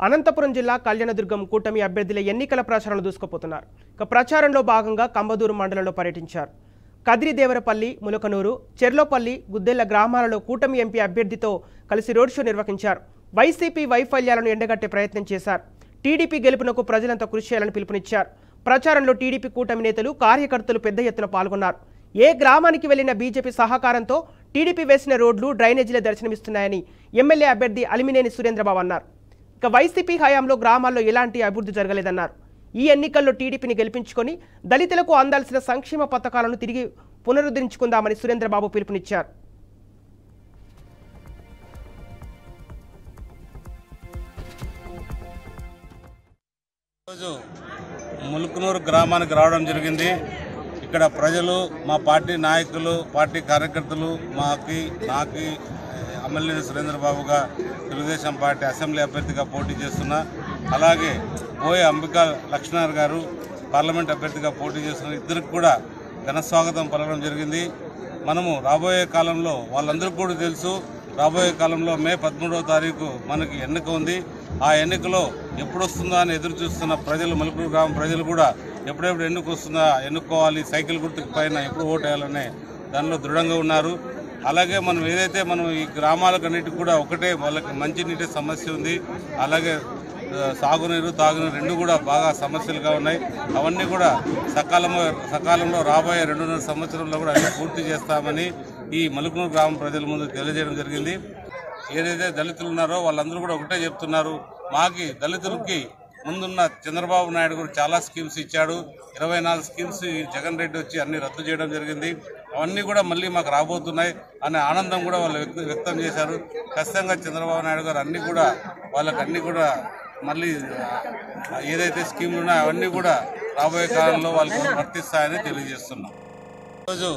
అనంతపురం జిల్లా కళ్యాణదుర్గం కూటమి అభ్యర్థుల ఎన్నికల ప్రచారంలో దూసుకుపోతున్నారు. ఇక ప్రచారంలో భాగంగా కంబదూరు మండలంలో పర్యటించారు. కదిరిదేవరపల్లి, ములకనూరు, చెర్లోపల్లి, గుద్దెళ్ల గ్రామాలలో కూటమి ఎంపీ అభ్యర్థితో కలిసి రోడ్ షో నిర్వహించారు. వైసీపీ వైఫల్యాలను ఎండగట్టే ప్రయత్నం చేశారు. టీడీపీ గెలుపునకు ప్రజలంతా కృషి చేయాలని పిలుపునిచ్చారు. ప్రచారంలో టీడీపీ కూటమి నేతలు, కార్యకర్తలు పెద్ద ఎత్తున పాల్గొన్నారు. ఏ గ్రామానికి వెళ్లిన బీజేపీ సహకారంతో టీడీపీ వేసిన రోడ్లు, డ్రైనేజీల దర్శనమిస్తున్నాయని ఎమ్మెల్యే అభ్యర్థి అలిమినేని సురేంద్రబాబు అన్నారు. ఇక వైసీపీ హయాంలో గ్రామాల్లో ఎలాంటి అభివృద్ధి జరగలేదన్నారు. ఈ ఎన్నికల్లో టీడీపీని గెలిపించుకొని దళితులకు అందాల్సిన సంక్షేమ పథకాలను తిరిగి పునరుద్ధరించుకుందామని సురేంద్రబాబు పిలుపునిచ్చారు. ఈరోజు ములుకునూరు గ్రామానికి రావడం జరిగింది. ఇక్కడ ప్రజలు, మా పార్టీ నాయకులు, పార్టీ కార్యకర్తలు నాకు అమల్లేని సురేంద్రబాబుగా తెలుగుదేశం పార్టీ అసెంబ్లీ అభ్యర్థిగా పోటీ చేస్తున్నా, అలాగే బోయ అంబికా లక్ష్మణ్ గారు పార్లమెంట్ అభ్యర్థిగా పోటీ చేస్తున్న ఇద్దరికి కూడా ఘన స్వాగతం పలకడం జరిగింది. మనము రాబోయే కాలంలో వాళ్ళందరికీ కూడా తెలుసు, రాబోయే కాలంలో మే 13వ తారీఖు మనకి ఎన్నిక ఉంది. ఆ ఎన్నికలో ఎప్పుడు వస్తుందా అని ఎదురు చూస్తున్న ప్రజలు, ములుకునూరు గ్రామం ప్రజలు కూడా ఎప్పుడెప్పుడు ఎన్నిక వస్తుందా, ఎన్నుకోవాలి, సైకిల్ గుర్తుకు పైన ఎప్పుడు ఓటు వేయాలనే దానిలో దృఢంగా ఉన్నారు. అలాగే మనం ఏదైతే ఈ గ్రామాలకన్నిటికి కూడా ఒకటే, వాళ్ళకి మంచినీటి సమస్య ఉంది, అలాగే సాగునీరు, తాగునీరు రెండు కూడా బాగా సమస్యలుగా ఉన్నాయి. అవన్నీ కూడా సకాలంలో రాబోయే 2.5 సంవత్సరంలో కూడా అన్ని పూర్తి చేస్తామని ఈ ములుకునూరు గ్రామం ప్రజల ముందు తెలియజేయడం జరిగింది. ఏదైతే దళితులు ఉన్నారో వాళ్ళందరూ కూడా ఒకటే చెప్తున్నారు, మాకి దళితులకి ముందున్న చంద్రబాబు నాయుడు కూడా చాలా స్కీమ్స్ ఇచ్చాడు. 24 స్కీమ్స్ జగన్ రెడ్డి వచ్చి అన్ని రద్దు చేయడం జరిగింది. అవన్నీ కూడా మళ్ళీ మాకు రాబోతున్నాయి అనే ఆనందం కూడా వాళ్ళు వ్యక్తం చేశారు. ఖచ్చితంగా చంద్రబాబు నాయుడు గారు అన్నీ కూడా మళ్ళీ ఏదైతే స్కీములు ఉన్నాయో అవన్నీ కూడా రాబోయే కాలంలో వాళ్ళకి వర్తిస్తాయని తెలియజేస్తున్నాం. ఈరోజు